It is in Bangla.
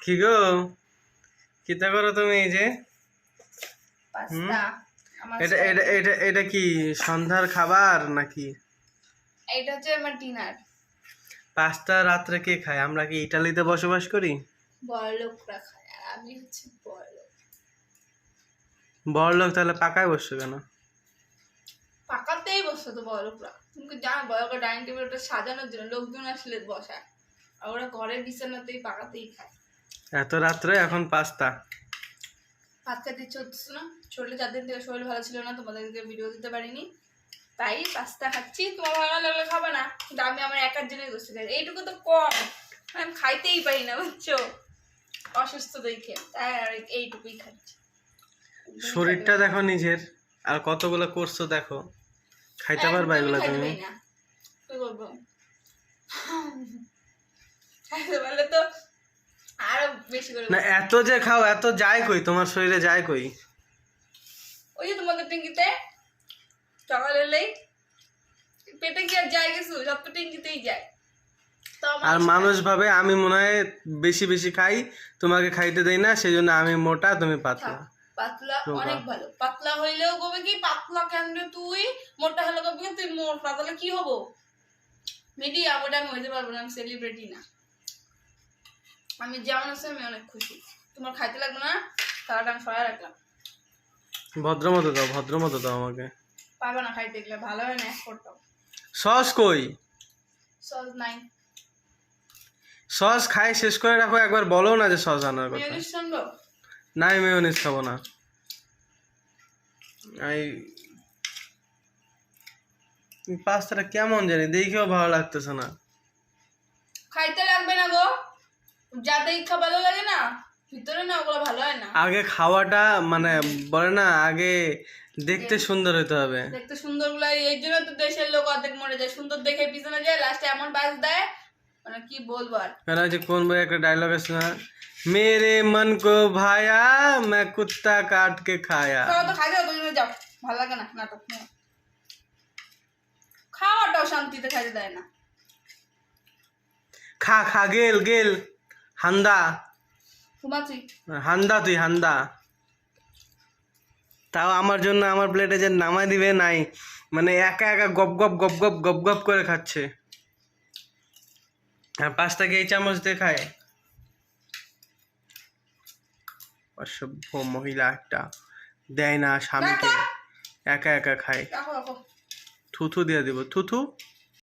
কি গো, কিতা করো তুমি? এই যে পাস্তা আমার এটা এটা এটা এটা কি সন্ধ্যার খাবার নাকি? এটা হচ্ছে আমার ডিনার। পাস্তা রাত্রে কে খায়? আমরা কি ইটালিতে বসবাস করি? বড়লোকরা খায় আর আমি হচ্ছে বড়লোক। বড়লোক তাহলে পাকায় বসছো কেন? পাকাতেই বসতো তো বড়লোকরা। তুমি কি জানো বড়লোকরা ডাইনিং টেবিল ওটা সাজানোর জন্য লোকজন আসলে বসায়, আর ওরা ঘরের বিছানাতেই পাকাতেই খায়। এত রাত্রে এখন পাস্তা? ভাত খেতে ইচ্ছে হচ্ছে না, শরীরে 4 দিন থেকে শরীর ভালো ছিল না, তোমাদেরকে ভিডিও দিতে পারিনি, তাই পাস্তা খাচ্ছি। তোমার ভালো লাগলে খাবে না, কিন্তু আমি আমার একার জন্যই বসে খাই, এইটুকু তো কম, আমি খাইতেই পারি না বুঝছো, অসুস্থ দেখে, তাই আর এইটুকুই খাচ্ছি। শরীরটা দেখো নিজের, আর কতগুলো করছো দেখো। খাইতে পারবা এগুলা তুমি? কি করবো, খাইতে পারলে তো আরো বেশি করে। না এত যে খাও, এত যায় কই তোমার শরীরে? যায় কই? ওই যে তোমাদের টিঙ্কিতে সকাল এলেই পেটে কি আর যায় কিছু, সব তো টিঙ্কিতেই যায়। আর মানুষ ভাবে আমি মনে হয় বেশি বেশি খাই, তোমাকে খাইতে দেই না, সেই জন্য আমি মোটা, তুমি পাতলা। পাতলা অনেক ভালো, পাতলা হইলেও কবে কি পাতলা কেন রে তুই, মোটা হলে কবে কি তুই মোটা, তাহলে কি হবো? মিডিয়াম, ওটা আমি হইতে পারবো না, আমি সেলিব্রিটি না। আমি যেমন আছে আমি অনেক খুশি। তোমার খাইতে লাগবে না, তাহলে আমি সরাই রাখলাম। ভদ্রমতো দাও, ভদ্রমতো দাও আমাকে। পারবে না খাইতে গেলে, ভালো হয় না করতাম। সস কই? সস নাই। সস খাই শেষ করে রাখো, একবার বলো না যে সস আনার কথা। মেয়োনিজ শুনবো? না, আমি মেয়োনিজ খাবো না। পাস্তাটা কেমন জানি, দেখেও ভালো লাগতেছে না। খাইতে লাগবে না গো, যাতে ইচ্ছা ভালো লাগে না ভিতরে না, ওগুলো ভালো হয় না। আগে খাওয়াটা মানে বলে না, আগে দেখতে সুন্দর হতে হবে। দেখতে সুন্দর গুলো, এই জন্য তো দেশের লোক অর্ধেক মরে যায়, সুন্দর দেখে পিছনে যায়, লাস্টে এমন বাস দেয়, মানে কি বলবো আর। কেন যে কোন বই একটা ডায়লগ আছে না, মেরে মন কো ভায়া मैं कुत्ता काट के खाया। খাওয়া তো খাইতে হবে, যাও, ভালো লাগে না নাটক নিয়ে। খাওয়াটাও শান্তিতে খাইতে দেয় না। খা খা, গেল গেল, হান্দা ঘুমাচ্ছি। হান্দা, তুই হান্দা। তাও আমার জন্য আমার প্লেটে যে নামাই দিবে নাই, মানে একা একা গপ গপ গপ গপ গপ গপ করে খাচ্ছে। আর পাস্তাকে এই চামচ দিয়ে খায়। অসভ্য মহিলা একটা, দেয় না স্বামীকে, একা একা খায়। রাখো রাখো। থুথু দিয়ে দিব, থুথু।